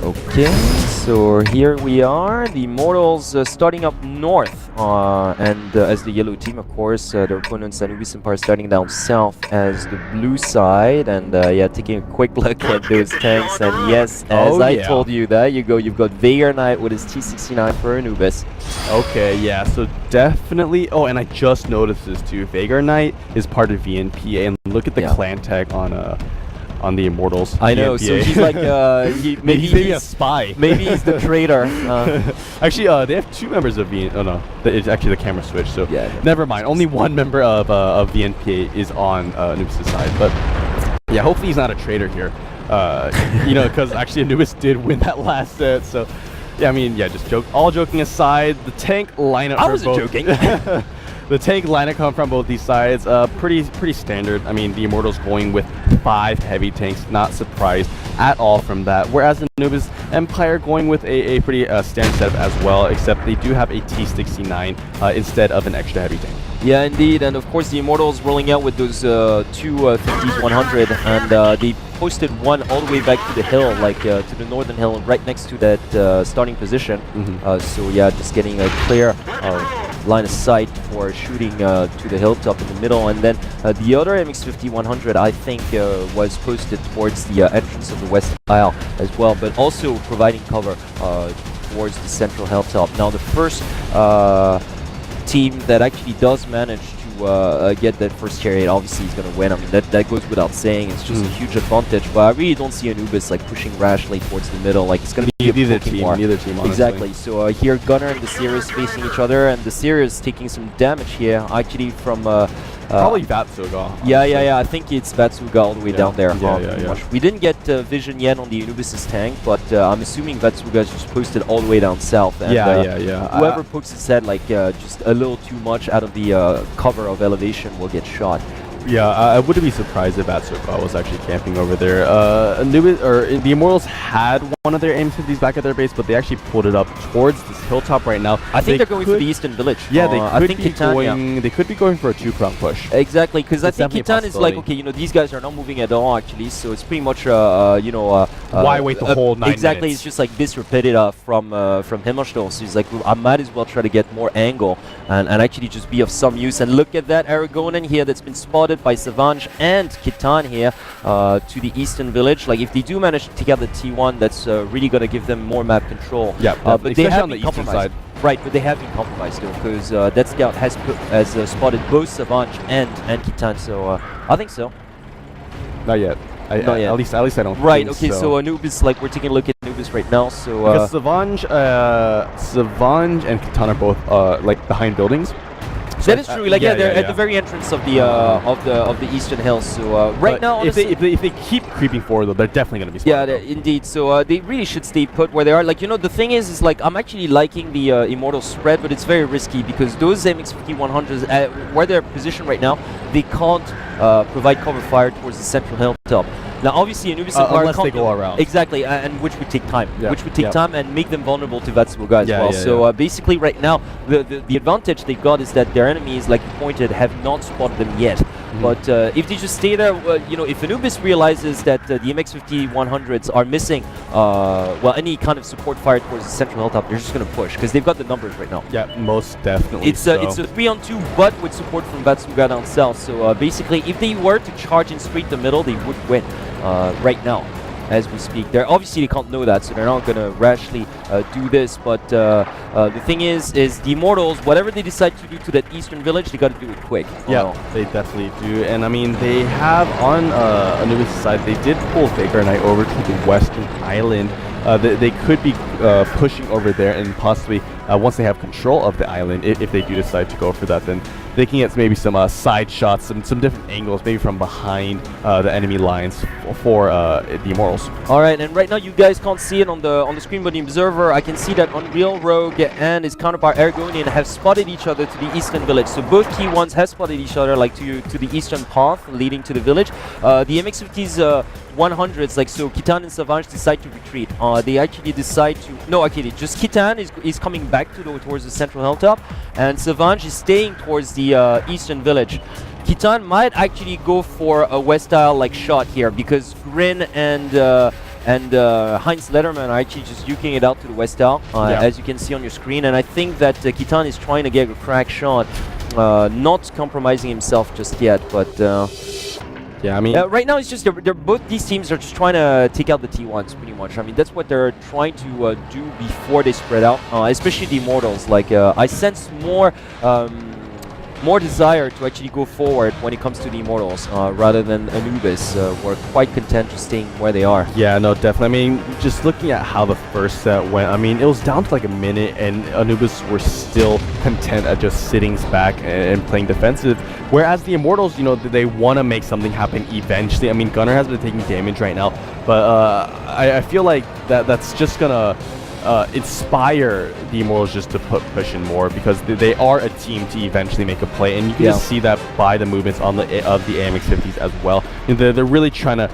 Okay, so here we are, the Immortals starting up north, and as the yellow team, of course, their opponents Anubis and Empire starting down south as the blue side, and yeah, taking a quick look at those tanks, and yes, as I told you, there you go, you've got Vega Knight with his T69 for Anubis. Okay, yeah, so definitely, oh, and I just noticed this too, Vega Knight is part of VNPA, and look at the clan tag on the Immortals. I know, so he's like, maybe he's a spy. Maybe he's the traitor. Actually, they have two members of VN. Oh no, it's actually the camera switch. So yeah, never mind. Only one member of VNPA is on Anubis' side. But yeah, hopefully he's not a traitor here. You know, because actually Anubis did win that last set. So yeah, I mean, yeah, just all joking aside, the tank lineup. I wasn't joking. The tank lineup come from both these sides, pretty standard. I mean, the Immortals going with 5 heavy tanks, not surprised at all from that. Whereas the Anubis Empire going with a pretty standard setup as well, except they do have a T69 instead of an extra heavy tank. Yeah, indeed, and of course the Immortals rolling out with those two 50s 100, and they posted one all the way back to the hill, like to the northern hill, right next to that starting position. So yeah, just getting a clear line of sight for shooting to the hilltop in the middle, and then the other MX-50 100 I think was posted towards the entrance of the west aisle as well, but also providing cover towards the central hilltop. Now the first team that actually does manage to get that first chariot obviously is going to win. I mean, that goes without saying. It's just a huge advantage, but I really don't see Anubis like pushing rashly towards the middle. Like, it's going to be neither team, honestly. Exactly. So here Gunner and the Sirius facing each other, and the Sirius taking some damage here actually from probably Vatsuga. Yeah. I think it's Vatsuga all the way down there. Yeah. We didn't get vision yet on the Anubis' tank, but I'm assuming Vatsuga is just posted all the way down south. And, whoever pokes his head like just a little too much out of the cover of elevation will get shot. Yeah, I wouldn't be surprised if Vatsuga was actually camping over there. Anubis, or the Immortals had one of their M50s back at their base, but they actually pulled it up towards this hilltop right now. I think they're going for the Eastern Village. Yeah, they could be going for a 2-prong push. Exactly, because I think Kitan is like, okay, you know, these guys are not moving at all actually, so it's pretty much, you know, why wait the whole 9 exactly, minutes? it's just like this repeated from Himmelstoll, so he's like, I might as well try to get more angle and actually just be of some use. And look at that Aragonan here that's been spotted by Savange and Kitan here to the Eastern Village. Like, if they do manage to take out the T1, that's really going to give them more map control. Yeah, but they have on the eastern side. Right, but they have been compromised though, because that scout has spotted both Savange and Kitan, so I think so. Not yet. Not yet. At least I don't. Right. Okay. So Anubis, like, we're taking a look at Anubis right now. So because Savange and Kitan are both like behind buildings. That is true. Like, yeah, they're at the very entrance of the eastern hills. So right now, if they keep creeping forward, though, they're definitely going to be spotted. Yeah, indeed. So they really should stay put where they are. Like, you know, the thing is like, I'm actually liking the Immortal spread, but it's very risky because those MX-50 100s, where they're positioned right now, they can't provide cover fire towards the central hilltop. Now, obviously, Anubis unless they go around. Exactly, and which would take time. Which would take time and make them vulnerable to Vatsuga as well. So basically, right now, the advantage they've got is that their enemies, like you pointed, have not spotted them yet. But if they just stay there, you know, if Anubis realizes that the MX-50 100s are missing, well, any kind of support fire towards the central hilltop, they're just going to push because they've got the numbers right now. Yeah, most definitely. It's a 3-on-2, but with support from Vatsuga down south. So basically, if they were to charge in straight the middle, they would win right now, as we speak. Obviously they can't know that, so they're not going to rashly do this, but the thing is the Immortals, whatever they decide to do to that eastern village, they got to do it quick. Yeah, they definitely do. And I mean, they have on Anubis' side, they did pull Vega Knight over to the western island. They could be pushing over there, and possibly once they have control of the island, if they do decide to go for that, then they can get maybe some side shots, some different angles, maybe from behind the enemy lines for the Immortals. All right, and right now you guys can't see it on the screen, but the observer, I can see that Unreal Rogue and his counterpart Argonian have spotted each other to the eastern village. So both key ones have spotted each other, like to the eastern path leading to the village. The MX-50's 100s, like, so Kitan and Savange decide to retreat. They actually decide to... No, okay, just Kitan is coming back towards the central hilltop, and Savange is staying towards the eastern village. Kitan might actually go for a west isle like shot here because Grin and and Heinz Letterman are actually just duking it out to the West-Al, as you can see on your screen. And I think that Kitan is trying to get a crack shot, not compromising himself just yet, but yeah, I mean, right now it's just they're both these teams are just trying to take out the T1s pretty much. I mean, that's what they're trying to do before they spread out, especially the Immortals. Like I sense more desire to actually go forward when it comes to the Immortals, rather than Anubis, who are quite content just staying where they are. Yeah, no, definitely. I mean, just looking at how the first set went, I mean, it was down to like a minute, and Anubis were still content at just sitting back and playing defensive. Whereas the Immortals, you know, they want to make something happen eventually. I mean, Gunnar has been taking damage right now, but I feel like that's just gonna inspire the Immortals just to push in more, because they are a team to eventually make a play, and you can just see that by the movements on the AMX50s as well. You know, they're really trying to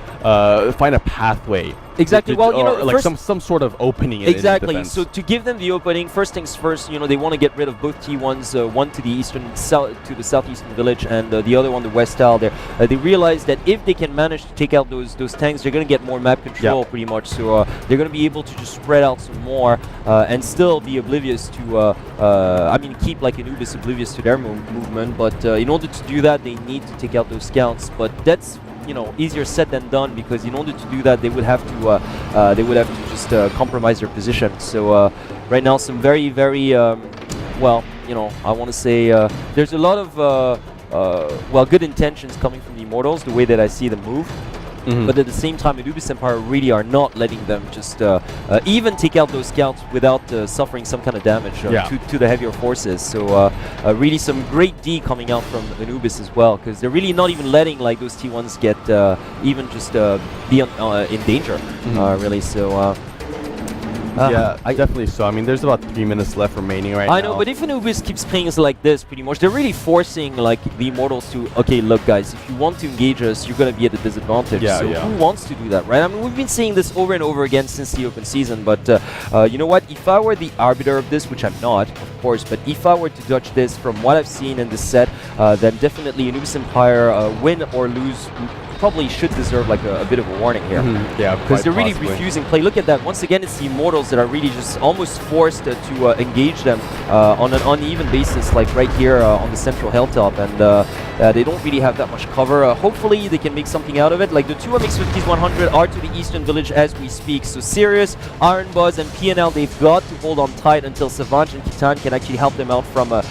find a pathway. Exactly. Well, you know, like some sort of opening. Exactly. In so to give them the opening, first things first, you know, they want to get rid of both T1s, one to the southeastern village, and the other one the West-Al. There, they realize that if they can manage to take out those tanks, they're going to get more map control, pretty much. So they're going to be able to just spread out some more and still be oblivious to, I mean, keep like Anubis oblivious to their movement. But in order to do that, they need to take out those scouts. But that's, you know, easier said than done, because in order to do that, they would have to just compromise their position. So right now, some very, very well, you know, I want to say there's a lot of well, good intentions coming from the Immortals, the way that I see them move. But at the same time, Anubis Empire really are not letting them just even take out those scouts without suffering some kind of damage to the heavier forces. So really some great D coming out from Anubis as well, because they're really not even letting like those T1s get even just be in danger, really. So yeah, definitely so. I mean, there's about 3 minutes left remaining right now. I know, but if Anubis keeps playing us like this, pretty much, they're really forcing like the Immortals to, okay, look guys, if you want to engage us, you're going to be at a disadvantage. So who wants to do that, right? I mean, we've been saying this over and over again since the open season, but you know what? If I were the arbiter of this, which I'm not, of course, but if I were to judge this from what I've seen in this set, then definitely Anubis Empire, win or lose, probably should deserve like a bit of a warning here. Yeah, because they're really refusing play. Look at that. Once again, it's the Immortals that are really just almost forced to engage them on an uneven basis, like right here on the central hilltop, and they don't really have that much cover. Hopefully, they can make something out of it. Like the two MX50s 100 are to the eastern village as we speak. So Sirius, Iron Buzz, and PNL, they've got to hold on tight until Savant and Kitan can actually help them out from the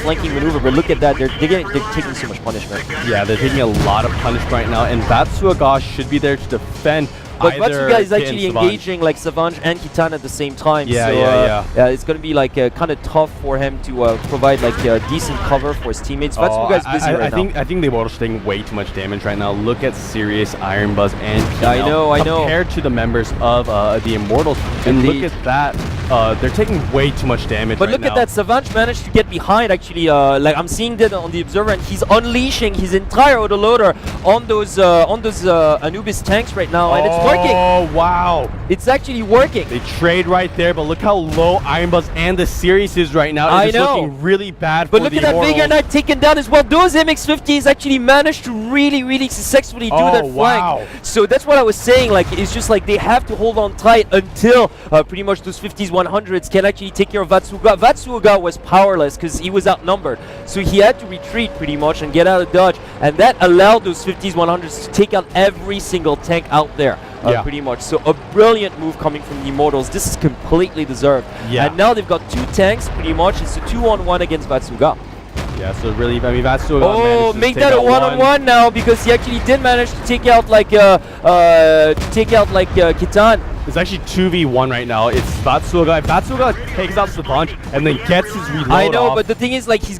flanking maneuver. But look at that. They're taking so much punishment. Yeah, they're taking a lot of punishment right now, and Vatsuaga should be there to defend. But Vatsuga is actually engaging like Savange and Kitan at the same time. Yeah, so, it's going to be like kind of tough for him to provide like decent cover for his teammates. Vatsuga is busy right now. I think they were taking way too much damage right now. Look at Sirius, Iron Buzz, and PNL I know. Compared to the members of the Immortals, and look at that. They're taking way too much damage. But look at that, Savange managed to get behind actually. Like I'm seeing that on the observer, and he's unleashing his entire autoloader on those Anubis tanks right now, and it's working. Oh wow! It's actually working. They trade right there, but look how low Iron Buzz and the series is right now. It's looking really bad. But look at that Vega Knight taken down as well. Those MX50s actually managed to really successfully do that flank. Wow. So that's what I was saying. Like it's just like they have to hold on tight until pretty much those 50s 100s can actually take care of Vatsuga. Vatsuga was powerless because he was outnumbered, so he had to retreat pretty much and get out of dodge, and that allowed those 50s 100s to take out every single tank out there. Pretty much. So a brilliant move coming from the Immortals. This is completely deserved. And now they've got two tanks pretty much. It's a 2-on-1 against Vatsuga. Yeah, so really, I mean, Vatsuga make that a 1-on-1 now, because he actually did manage to take out like Kitan. It's actually 2v1 right now. It's Vatsuga. Vatsuga takes out Savange and then gets his reload I know, off. but the thing is, like, he's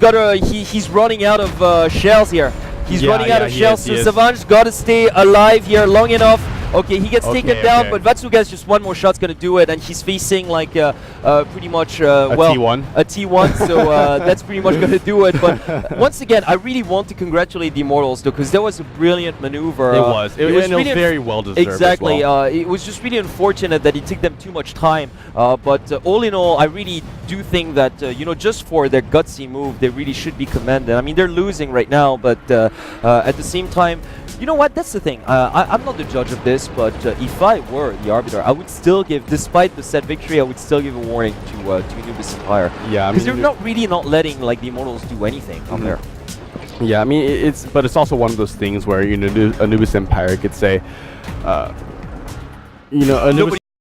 running out of shells here. He's running out of shells, so Savange's got to stay alive here long enough. Okay, he gets taken down, but Vatsuga's just one more shot's gonna do it, and he's facing like pretty much a T1, so that's pretty much gonna do it. But once again, I really want to congratulate the Immortals though, because that was a brilliant maneuver. It was really very well deserved. Exactly, as well. it was just really unfortunate that it took them too much time. But all in all, I really do think that you know, just for their gutsy move, they really should be commended. I mean, they're losing right now, but at the same time, You know what? That's the thing. I'm not the judge of this, but if I were the arbiter, I would still give, despite the set victory, I would still give a warning to Anubis Empire. Yeah, I because mean, you're not really not letting like the Immortals do anything on there. Yeah, I mean, but it's also one of those things where, you know, Anubis Empire could say, you know, Anubis